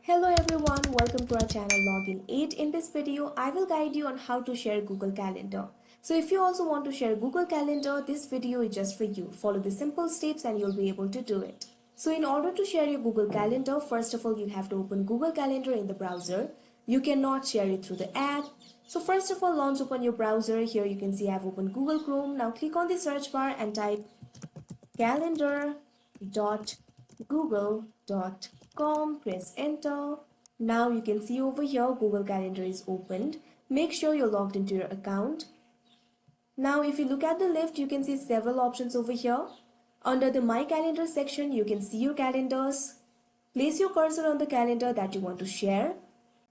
Hello everyone, welcome to our channel Login 8. In this video, I will guide you on how to share Google Calendar. So if you also want to share Google Calendar, this video is just for you. Follow the simple steps and you'll be able to do it. So in order to share your Google Calendar, first of all, you have to open Google Calendar in the browser. You cannot share it through the app. So first of all, launch open your browser. Here you can see I've opened Google Chrome. Now click on the search bar and type calendar.google.com. Press enter. Now you can see over here Google Calendar is opened. Make sure you're logged into your account. Now if you look at the left, you can see several options over here. Under the My Calendar section, you can see your calendars. Place your cursor on the calendar that you want to share.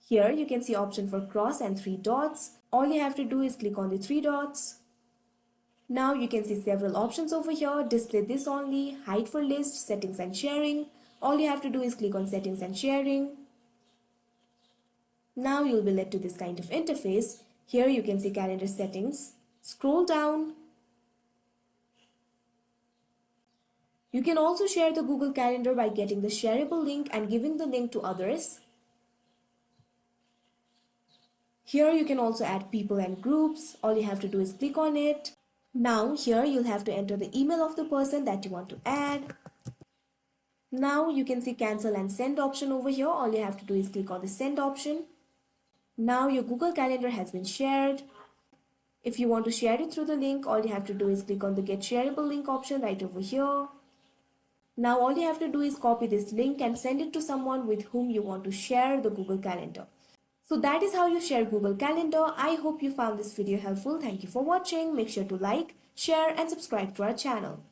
Here you can see option for cross and three dots. All you have to do is click on the three dots. Now you can see several options over here. Display this only, hide for list, settings and sharing. All you have to do is click on settings and sharing. Now you'll be led to this kind of interface. Here you can see calendar settings. Scroll down. You can also share the Google Calendar by getting the shareable link and giving the link to others. Here you can also add people and groups. All you have to do is click on it. Now here you'll have to enter the email of the person that you want to add. Now you can see cancel and send option over here. All you have to do is click on the send option. Now your Google Calendar has been shared. If you want to share it through the link, all you have to do is click on the get shareable link option right over here. Now all you have to do is copy this link and send it to someone with whom you want to share the Google Calendar. So that is how you share Google Calendar. I hope you found this video helpful. Thank you for watching. Make sure to like, share and subscribe to our channel.